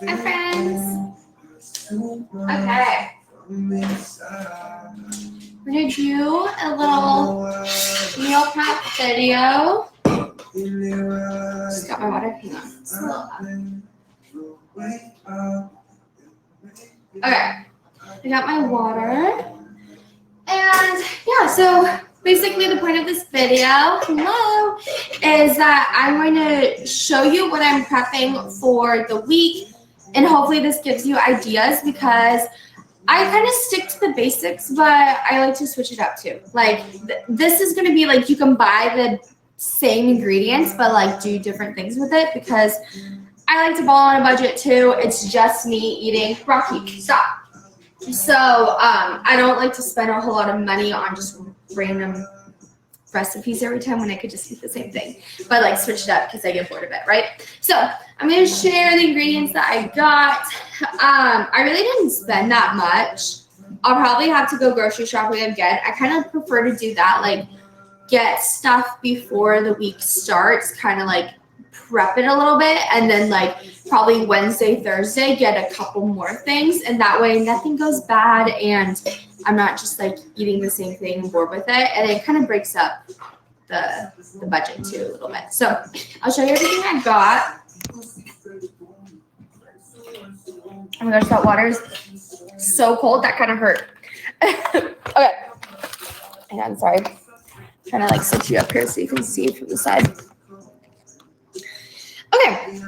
Hi, friends. Okay. We're going to do a little meal prep video. Just got my water. Hang on. It's a little up. Okay. I got my water. And yeah, so basically the point of this video, is that I'm going to show you what I'm prepping for the week. And hopefully this gives you ideas because I kind of stick to the basics, but I like to switch it up too. Like this is going to be like you can buy the same ingredients, but like do different things with it because I like to ball on a budget too. It's just me eating Rocky. Stop. So I don't like to spend a whole lot of money on just random recipes every time when I could just eat the same thing. But like switch it up because I get bored of it, right? So I'm going to share the ingredients that I got. I really didn't spend that much. I'll probably have to go grocery shopping again. I kind of prefer to do that, like get stuff before the week starts, kind of like prep it a little bit, and then like probably Wednesday, Thursday, get a couple more things, and that way nothing goes bad and I'm not just like eating the same thing and bored with it, and it kind of breaks up the budget too a little bit. So I'll show you everything I got. Oh my gosh, that water is so cold, that kind of hurt. Okay, and I'm sorry, I'm trying to like sit you up here so you can see from the side. Okay,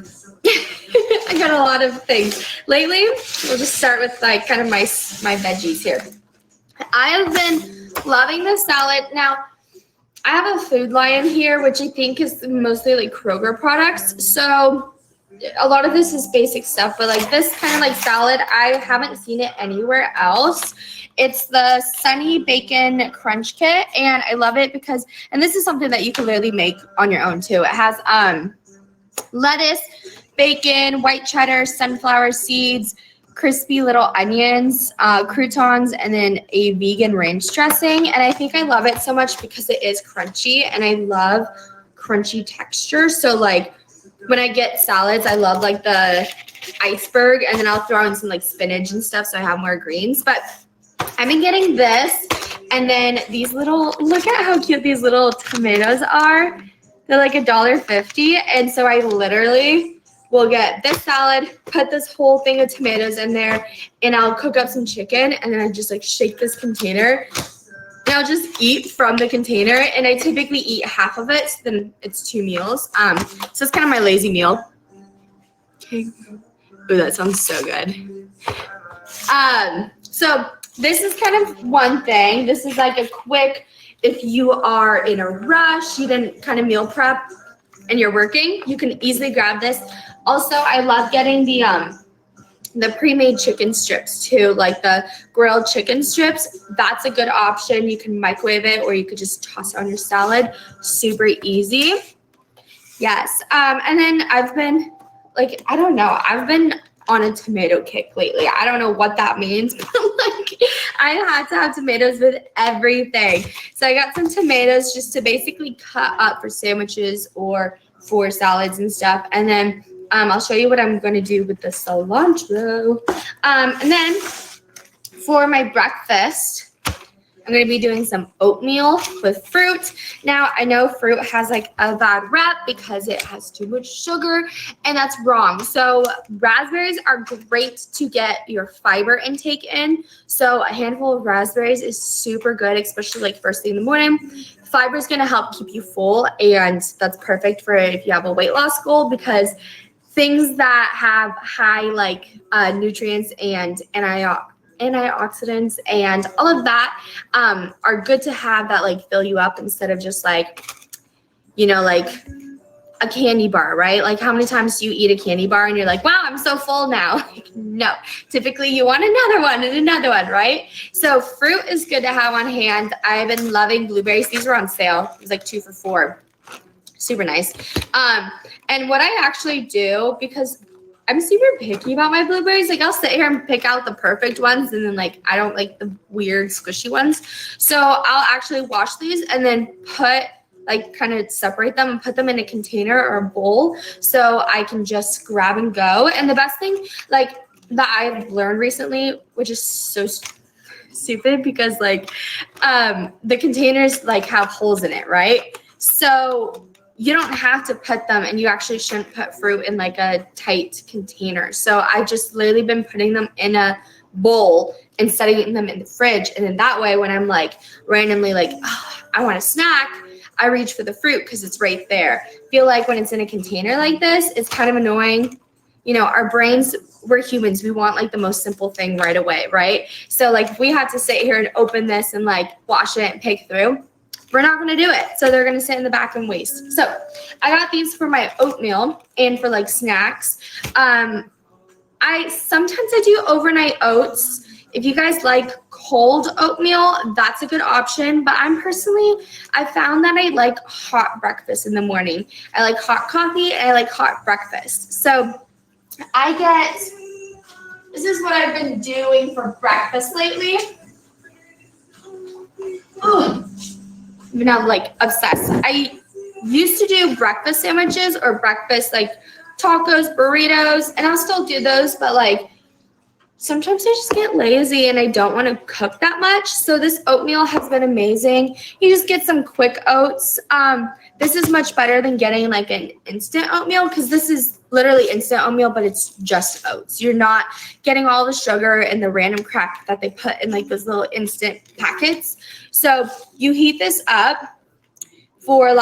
I got a lot of things. Lately, we'll just start with like kind of my veggies here. I have been loving this salad. Now, I have a Food Lion here, which I think is mostly like Kroger products. So a lot of this is basic stuff, but like this kind of like salad, I haven't seen it anywhere else. It's the Sunny Bacon Crunch Kit, and I love it because, and this is something that you can literally make on your own too. It has lettuce, bacon, white cheddar, sunflower seeds, crispy little onions, croutons, and then a vegan ranch dressing. And I think I love it so much because it is crunchy, and I love crunchy texture. So like when I get salads, I love like the iceberg, and then I'll throw in some like spinach and stuff so I have more greens. But I've been getting this, and then these little, look at how cute these little tomatoes are. They're like $1.50, and so I literally will get this salad, put this whole thing of tomatoes in there, and I'll cook up some chicken, and then I just like shake this container, and I'll just eat from the container, and I typically eat half of it, so then it's 2 meals. So it's kind of my lazy meal. Okay. Ooh, that sounds so good. So this is kind of one thing. This is like a quick, if you are in a rush, you didn't kind of meal prep and you're working, you can easily grab this. Also, I love getting the pre-made chicken strips too, like the grilled chicken strips. That's a good option. You can microwave it, or you could just toss it on your salad. Super easy. Yes. And then I've been like, I don't know, I've been on a tomato kick lately. I don't know what that means, but like I had to have tomatoes with everything. So I got some tomatoes just to basically cut up for sandwiches or for salads and stuff. And then I'll show you what I'm going to do with the cilantro. And then for my breakfast, I'm going to be doing some oatmeal with fruit. Now, I know fruit has like a bad rep because it has too much sugar, and that's wrong. So raspberries are great to get your fiber intake in. So a handful of raspberries is super good, especially like first thing in the morning. Fiber is going to help keep you full, and that's perfect for if you have a weight loss goal, because things that have high like nutrients and antioxidants and all of that are good to have that like fill you up instead of just like, you know, like a candy bar, right? Like how many times do you eat a candy bar and you're like, wow, I'm so full now? Like, no, typically you want another one and another one, right? So fruit is good to have on hand. I've been loving blueberries. These were on sale. It was like 2 for $4. Super nice. And what I actually do, because I'm super picky about my blueberries. Like I'll sit here and pick out the perfect ones, and then like I don't like the weird squishy ones. So I'll actually wash these and then put like kind of separate them and put them in a container or a bowl so I can just grab and go. And the best thing like that I've learned recently, which is so stupid because like the containers like have holes in it, right? So you don't have to put them, and you actually shouldn't put fruit in like a tight container. So I just literally been putting them in a bowl and setting them in the fridge. And then that way when I'm like randomly like, oh, I want a snack, I reach for the fruit because it's right there. I feel like when it's in a container like this, it's kind of annoying. You know, our brains, we're humans. We want like the most simple thing right away, right? So like if we had to sit here and open this and like wash it and pick through, we're not going to do it. So they're going to sit in the back and waste. So I got these for my oatmeal and for like snacks. Sometimes I do overnight oats. If you guys like cold oatmeal, that's a good option. But I found that I like hot breakfast in the morning. I like hot coffee and I like hot breakfast. So this is what I've been doing for breakfast lately. Ooh. I've been like obsessed. I used to do breakfast sandwiches or breakfast like tacos, burritos, and I'll still do those, but like sometimes I just get lazy and I don't want to cook that much. So this oatmeal has been amazing. You just get some quick oats. This is much better than getting like an instant oatmeal because this is literally instant oatmeal, but it's just oats. You're not getting all the sugar and the random crap that they put in like those little instant packets. So you heat this up for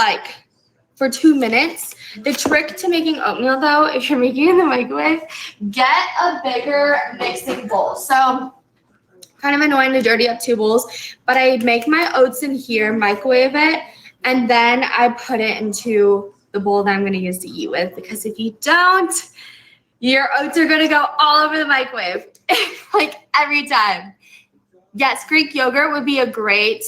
2 minutes. The trick to making oatmeal though, if you're making it in the microwave, get a bigger mixing bowl. So kind of annoying to dirty up 2 bowls, but I make my oats in here, microwave it, and then I put it into the bowl that I'm going to use to eat with, because if you don't, your oats are going to go all over the microwave, like every time. Yes, Greek yogurt would be a great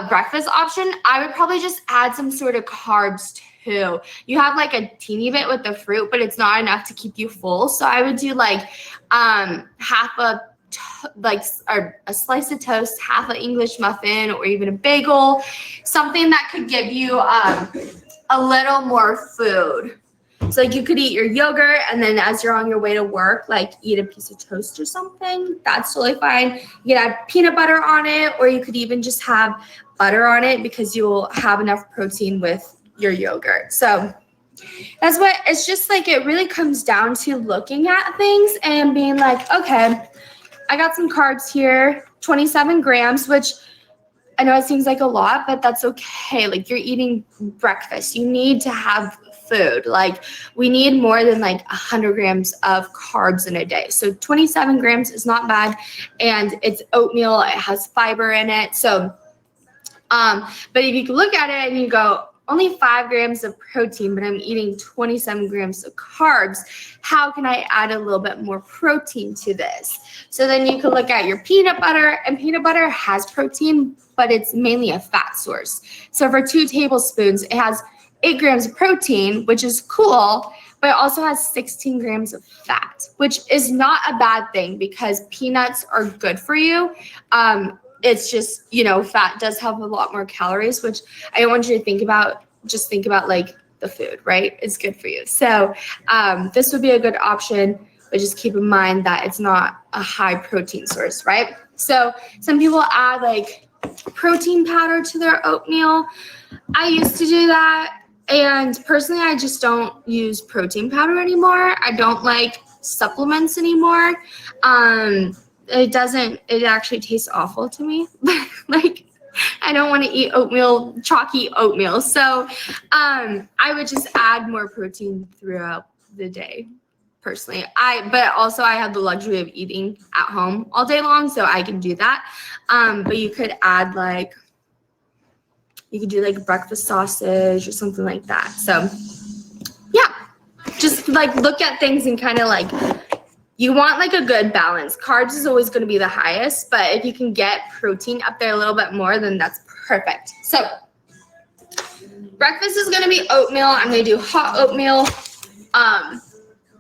breakfast option. I would probably just add some sort of carbs too. You have like a teeny bit with the fruit, but it's not enough to keep you full. So I would do like half a slice of toast, half an English muffin, or even a bagel, something that could give you a little more food. So like you could eat your yogurt, and then as you're on your way to work, like eat a piece of toast or something. That's totally fine. You could add peanut butter on it, or you could even just have butter on it because you'll have enough protein with your yogurt. So that's what it's just like. It really comes down to looking at things and being like, okay, I got some carbs here, 27 grams, which I know it seems like a lot, but that's okay. Like you're eating breakfast. You need to have food. Like we need more than like 100 grams of carbs in a day. So 27 grams is not bad. And it's oatmeal. It has fiber in it. So, but if you look at it and you go, only 5 grams of protein, but I'm eating 27 grams of carbs. How can I add a little bit more protein to this? So then you can look at your peanut butter, and peanut butter has protein, but it's mainly a fat source. So for 2 tablespoons, it has 8 grams of protein, which is cool, but it also has 16 grams of fat, which is not a bad thing because peanuts are good for you. It's just, you know, fat does have a lot more calories, which I don't want you to think about. Just think about like the food, right? It's good for you. So this would be a good option, but just keep in mind that it's not a high protein source, right? So some people add like protein powder to their oatmeal. I used to do that. And personally, I just don't use protein powder anymore. I don't like supplements anymore. It actually tastes awful to me. Like, I don't want to eat oatmeal, chalky oatmeal. So I would just add more protein throughout the day, personally. But also I have the luxury of eating at home all day long, so I can do that. But you could add you could do like breakfast sausage or something like that. So yeah, just like look at things and kind of like, you want like a good balance. Carbs is always going to be the highest, but if you can get protein up there a little bit more, then that's perfect. So breakfast is going to be oatmeal. I'm going to do hot oatmeal,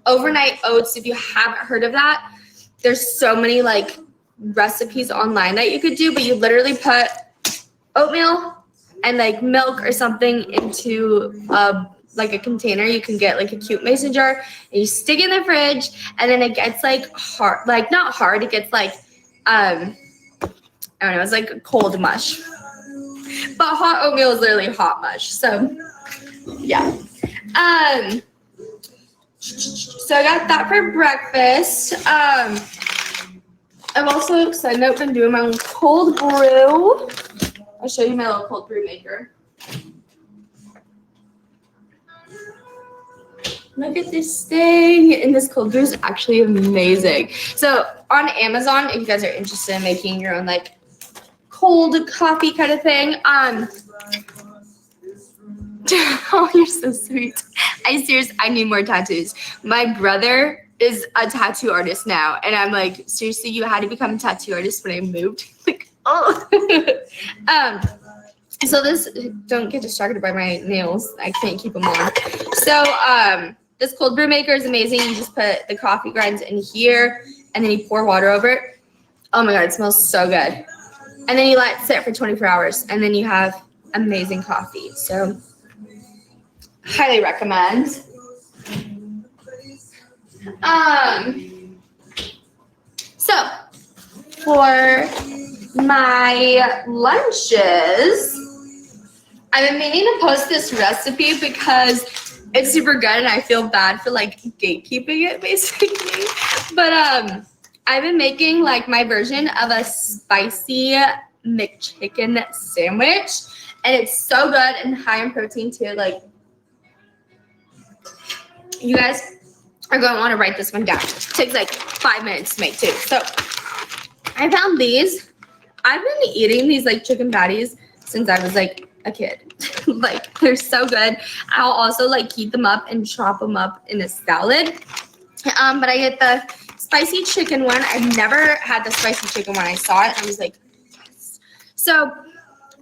overnight oats. If you haven't heard of that, there's so many like recipes online that you could do, but you literally put oatmeal and like milk or something into like a container. You can get like a cute mason jar and you stick it in the fridge, and then it gets like hard, like not hard, it gets like I don't know, it's like a cold mush. But hot oatmeal is literally hot mush. So yeah. So I got that for breakfast. I've also, side note, been doing my own cold brew. I'll show you my little cold brew maker. Look at this thing. And this cold brew is actually amazing. So on Amazon, if you guys are interested in making your own like cold coffee kind of thing, oh, you're so sweet. I need more tattoos. My brother is a tattoo artist now, and I'm like, seriously, you had to become a tattoo artist when I moved? Like, oh. So this, don't get distracted by my nails. I can't keep them on. So this cold brew maker is amazing. You just put the coffee grinds in here, and then you pour water over it. Oh my God, it smells so good. And then you let it sit for 24 hours, and then you have amazing coffee. So highly recommend. So for my lunches, I've been meaning to post this recipe because it's super good and I feel bad for like gatekeeping it basically. But I've been making like my version of a spicy McChicken sandwich, and it's so good and high in protein too. Like, you guys are going to want to write this one down. It takes like 5 minutes to make too. So I found these. I've been eating these like chicken patties since I was like a kid. Like, they're so good. I'll also like heat them up and chop them up in a salad. But I get the spicy chicken one. I've never had the spicy chicken one. I saw it and I was like, yes. So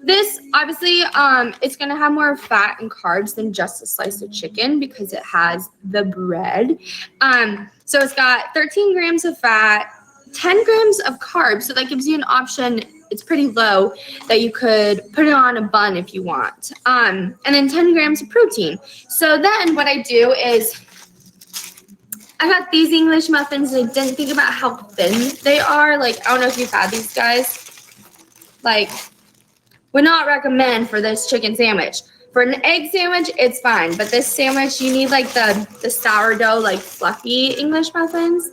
this, obviously, it's going to have more fat and carbs than just a slice of chicken because it has the bread. So it's got 13 grams of fat, 10 grams of carbs. So that gives you an option. It's pretty low that you could put it on a bun if you want. And then 10 grams of protein. So then what I do is I got these English muffins. I didn't think about how thin they are. Like, I don't know if you've had these guys. Like, would not recommend for this chicken sandwich. For an egg sandwich, it's fine. But this sandwich, you need like the sourdough, like fluffy English muffins.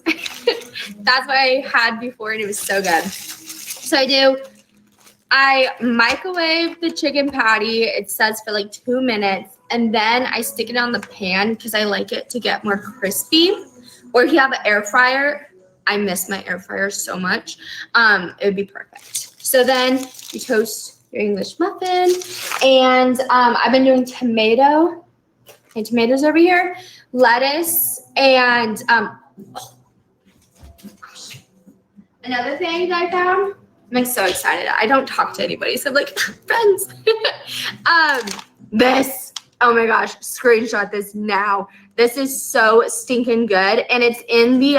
That's what I had before and it was so good. So I microwave the chicken patty. It says for like 2 minutes. And then I stick it on the pan because I like it to get more crispy. Or if you have an air fryer, I miss my air fryer so much. It would be perfect. So then you toast your English muffin, and I've been doing tomatoes over here, lettuce, and another thing that I found. I'm like so excited. I don't talk to anybody, so I'm like, friends. This, oh my gosh, screenshot this now. This is so stinking good, and it's in the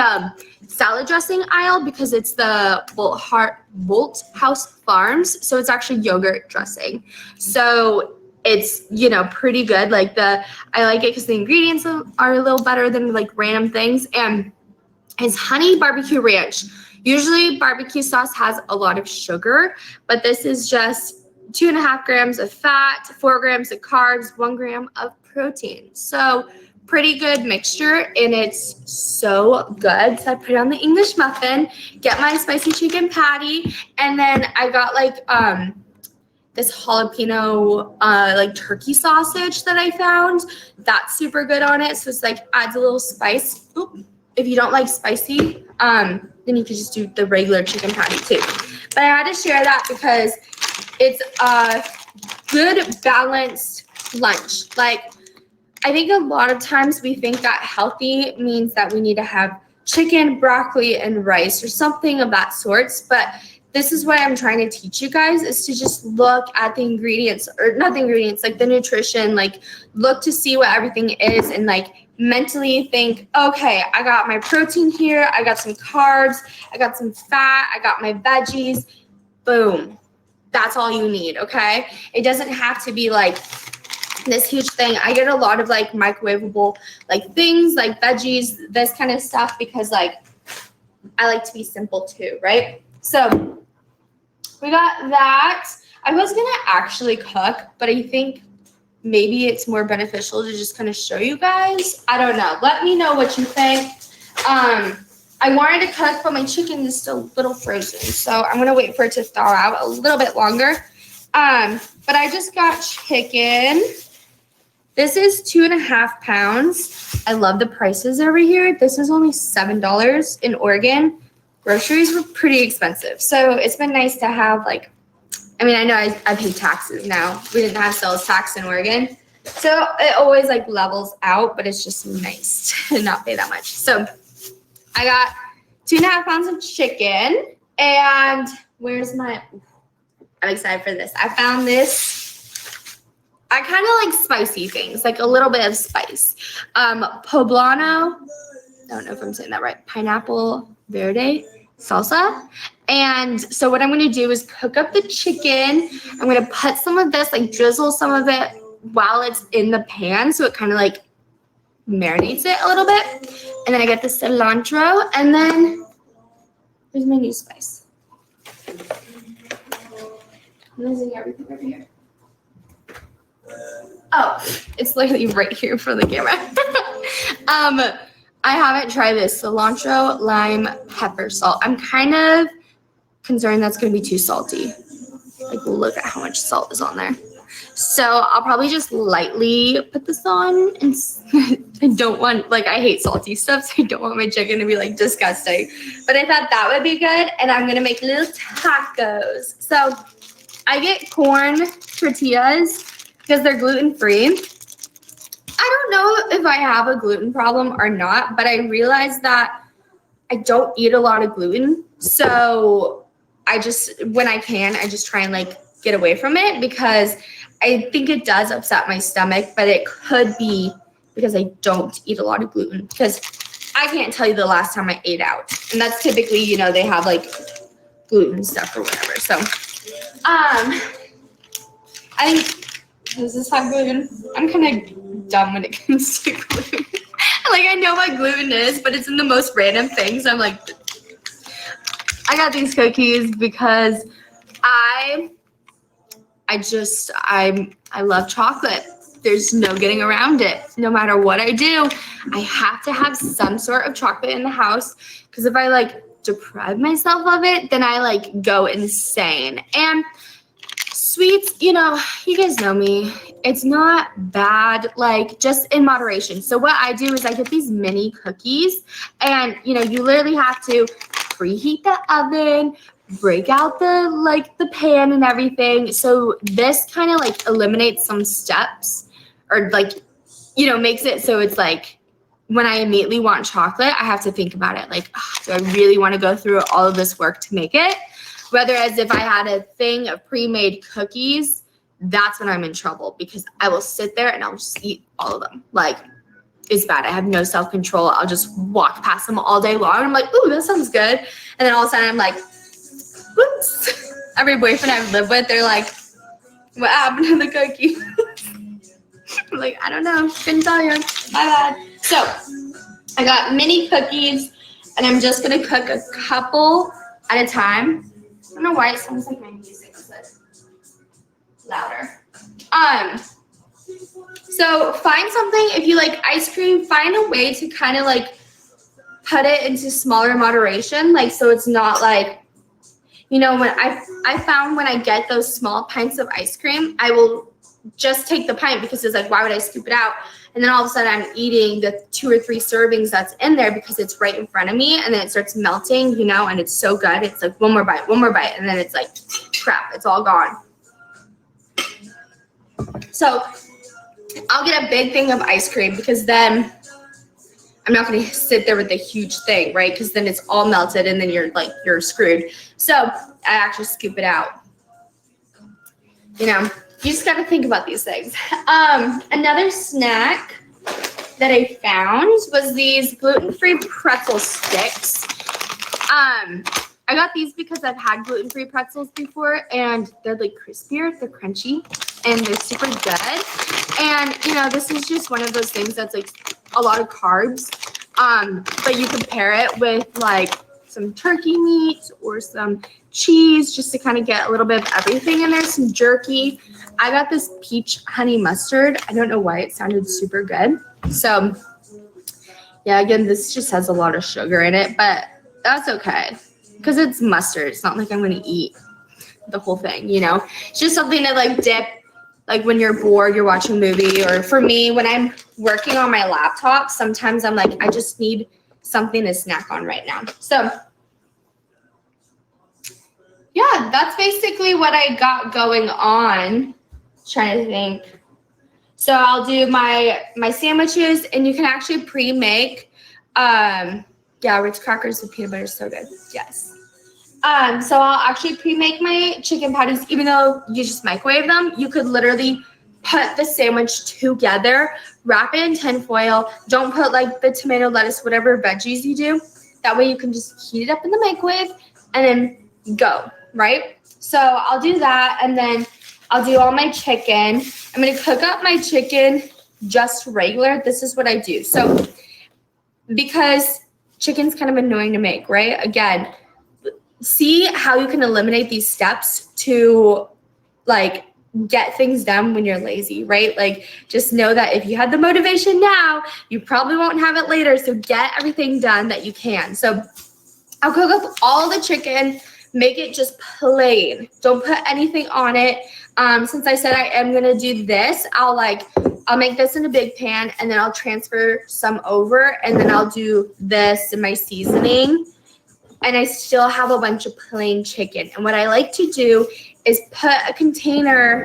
salad dressing aisle because it's the Bolt House Farms, so it's actually yogurt dressing. So it's, you know, pretty good. Like I like it because the ingredients are a little better than like random things, and it's honey barbecue ranch. Usually barbecue sauce has a lot of sugar, but this is just 2.5 grams of fat, 4 grams of carbs, 1 gram of protein. So pretty good mixture, and it's so good. So I put it on the English muffin, get my spicy chicken patty, and then I got like this jalapeno like turkey sausage that I found. That's super good on it. So it's like adds a little spice. Oop. If you don't like spicy, then you could just do the regular chicken patty too. But I had to share that because it's a good balanced lunch. Like, I think a lot of times we think that healthy means that we need to have chicken, broccoli, and rice or something of that sorts. But this is what I'm trying to teach you guys, is to just look at the ingredients, or not the ingredients, like the nutrition, like look to see what everything is, and like mentally think, okay, I got my protein here, I got some carbs, I got some fat, I got my veggies, boom. that's all you need, okay? It doesn't have to be like this huge thing. I get a lot of like microwavable like things like veggies, this kind of stuff, because like I like to be simple too, right? So we got that. I was gonna actually cook, but I think maybe it's more beneficial to just kind of show you guys. I don't know. Let me know what you think. I wanted to cook, but my chicken is still a little frozen, so I'm gonna wait for it to thaw out a little bit longer. But I just got chicken. This is 2.5 pounds. I love the prices over here. This is only $7 in Oregon. Groceries were pretty expensive, so it's been nice to have like, I mean, I know I pay taxes now. We didn't have sales tax in Oregon, so it always like levels out, but it's just nice to not pay that much. So I got 2.5 pounds of chicken, and where's my, I'm excited for this. I found this. I kind of like spicy things, like a little bit of spice. Poblano, I don't know if I'm saying that right, pineapple verde salsa. And so what I'm going to do is cook up the chicken. I'm going to put some of this, like drizzle some of it while it's in the pan, so it kind of like marinates it a little bit. And then I get the cilantro, and then here's my new spice. I'm losing everything over here. Oh, it's literally right here for the camera. I haven't tried this cilantro, lime, pepper, salt. I'm kind of concerned that's going to be too salty. Like, look at how much salt is on there. So I'll probably just lightly put this on, and I don't want, like, I hate salty stuff, so I don't want my chicken to be like disgusting. But I thought that would be good, and I'm going to make little tacos. So I get corn tortillas because they're gluten-free. I don't know if I have a gluten problem or not, but I realized that I don't eat a lot of gluten. So I just, when I can, I just try and like get away from it, because I think it does upset my stomach, but it could be because I don't eat a lot of gluten, because I can't tell you the last time I ate out. And that's typically, you know, they have like gluten stuff or whatever. So, I think, does this have gluten? I'm kind of dumb when it comes to gluten. Like, I know what gluten is, but it's in the most random things. I'm like, I got these cookies because I love chocolate. There's no getting around it. No matter what I do, I have to have some sort of chocolate in the house, because if I like deprive myself of it, then I like go insane. And sweets, you know, you guys know me. It's not bad, like just in moderation. So what I do is I get these mini cookies, and you know, you literally have to preheat the oven, break out the pan and everything. So this kind of like eliminates some steps, or like, you know, makes it so it's like when I immediately want chocolate, I have to think about it. Like, oh, do I really want to go through all of this work to make it? Whereas if I had a thing of pre-made cookies, that's when I'm in trouble, because I will sit there and I'll just eat all of them. Like, it's bad. I have no self-control. I'll just walk past them all day long. I'm like, ooh, that sounds good. And then all of a sudden I'm like, whoops. Every boyfriend I've lived with, they're like, what happened to the cookie? I'm like, I don't know. Couldn't tell you. My bad. So I got mini cookies, and I'm just going to cook a couple at a time. I don't know why it sounds like my music is louder. So find something, if you like ice cream, find a way to kind of like put it into smaller moderation. Like, so it's not like, you know, when I found when I get those small pints of ice cream, I will just take the pint, because it's like, why would I scoop it out? And then all of a sudden I'm eating the 2 or 3 servings that's in there, because it's right in front of me, and then it starts melting, you know, and it's so good. It's like one more bite, and then it's like, crap, it's all gone. So I'll get a big thing of ice cream, because then I'm not going to sit there with a huge thing, right? Because then it's all melted, and then you're screwed. So I actually scoop it out. You know, you just got to think about these things. Another snack that I found was these gluten-free pretzel sticks. I got these because I've had gluten-free pretzels before, and they're like crispier, they're crunchy, and they're super good. And, you know, this is just one of those things that's like a lot of carbs, but you can pair it with like some turkey meat or some cheese just to kind of get a little bit of everything in there, some jerky. I got this peach honey mustard. I don't know why it sounded super good. So, yeah, again, this just has a lot of sugar in it, but that's okay because it's mustard. It's not like I'm going to eat the whole thing, you know? It's just something to like dip, like when you're bored, you're watching a movie, or for me, when I'm working on my laptop, sometimes I'm like, I just need something to snack on right now. So, yeah, that's basically what I got going on. Trying to think. So I'll do my sandwiches, and you can actually pre-make. Yeah, Ritz crackers with peanut butter is so good. Yes. So I'll actually pre-make my chicken patties, even though you just microwave them. You could literally put the sandwich together, wrap it in tin foil. Don't put like the tomato, lettuce, whatever veggies you do. That way you can just heat it up in the microwave and then go, right? So I'll do that, and then I'll do all my chicken. I'm going to cook up my chicken just regular. This is what I do. So because chicken's kind of annoying to make, right? Again, see how you can eliminate these steps to like get things done when you're lazy, right? Like just know that if you had the motivation now, you probably won't have it later. So get everything done that you can. So I'll cook up all the chicken, make it just plain. Don't put anything on it. Since I said I am gonna do this, I'll make this in a big pan, and then I'll transfer some over, and then I'll do this in my seasoning. And I still have a bunch of plain chicken. And what I like to do is put a container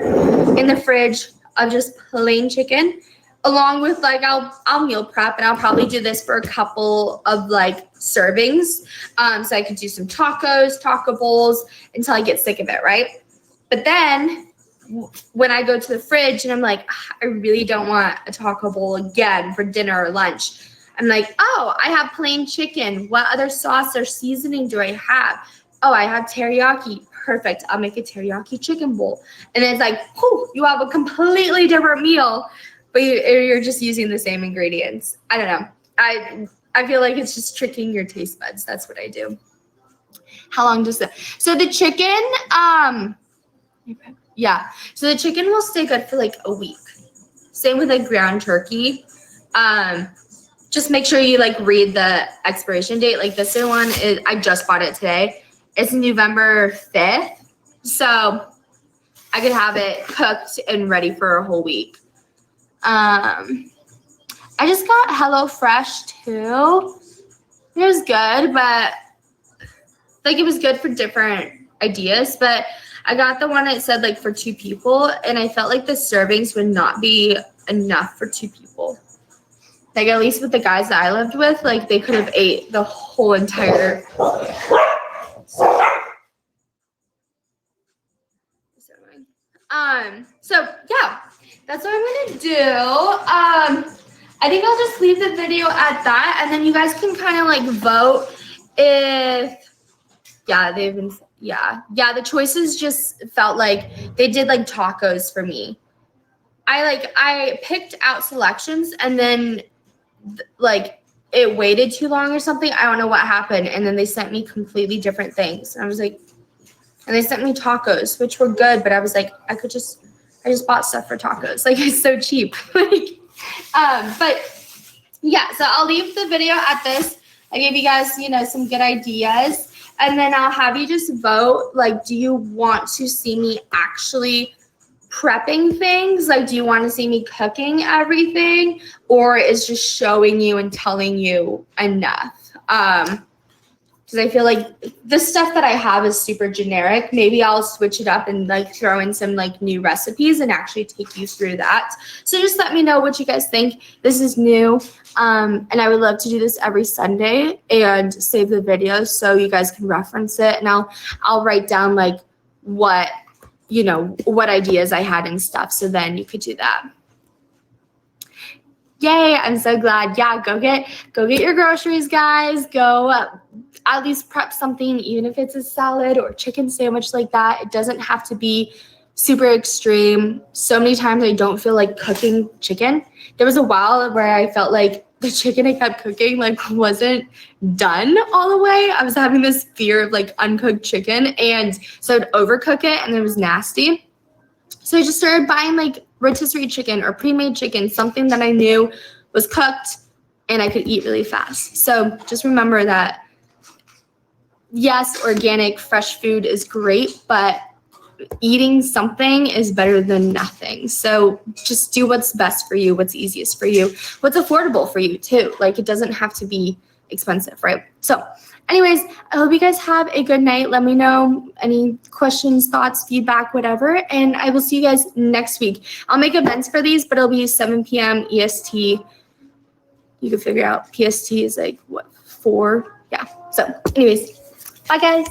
in the fridge of just plain chicken, along with like I'll meal prep, and I'll probably do this for a couple of like servings. So I could do some tacos, taco bowls until I get sick of it, right? But then when I go to the fridge and I'm like, I really don't want a taco bowl again for dinner or lunch, I'm like, oh, I have plain chicken. What other sauce or seasoning do I have? Oh, I have teriyaki. Perfect. I'll make a teriyaki chicken bowl. And it's like, whew, you have a completely different meal, but you're just using the same ingredients. I don't know. I feel like it's just tricking your taste buds. That's what I do. How long does that? So the chicken, yeah. So the chicken will stay good for like a week. Same with like ground turkey. Just make sure you like read the expiration date. Like this one is, I just bought it today. It's November 5th. So I could have it cooked and ready for a whole week. I just got HelloFresh too. It was good, but like it was good for different ideas. But I got the one that said like for 2 people, and I felt like the servings would not be enough for 2 people. Like at least with the guys that I lived with, like they could have ate the whole entire. So yeah, that's what I'm gonna do. I think I'll just leave the video at that, and then you guys can kind of like vote if, yeah, the choices just felt like they did like tacos for me. I picked out selections, and then like it waited too long or something. I don't know what happened, and then they sent me completely different things. And I was like, and they sent me tacos, which were good, but I was like, I just bought stuff for tacos. Like it's so cheap. Like, but yeah, so I'll leave the video at this. I gave you guys, some good ideas, and then I'll have you just vote. Like, do you want to see me actually prepping things? Like, do you want to see me cooking everything, or is just showing you and telling you enough? Because I feel like the stuff that I have is super generic. Maybe I'll switch it up and like throw in some like new recipes and actually take you through that. So just let me know what you guys think. This is new, and I would love to do this every Sunday and save the videos so you guys can reference it. And I'll write down like what ideas I had and stuff. So then you could do that. Yay, I'm so glad. Yeah, go get your groceries, guys. Go at least prep something, even if it's a salad or chicken sandwich like that. It doesn't have to be super extreme. So many times I don't feel like cooking chicken. There was a while where I felt like the chicken I kept cooking like wasn't done all the way. I was having this fear of like uncooked chicken, and so I'd overcook it and it was nasty. So I just started buying like rotisserie chicken or pre-made chicken, something that I knew was cooked and I could eat really fast. So just remember that, yes, organic, fresh food is great, but eating something is better than nothing. So just do what's best for you, what's easiest for you, what's affordable for you too. Like it doesn't have to be expensive, right? So anyways, I hope you guys have a good night. Let me know any questions, thoughts, feedback, whatever. And I will see you guys next week. I'll make events for these, but it'll be 7 p.m. EST. You can figure out PST is like what, 4? Yeah. So anyways, bye guys.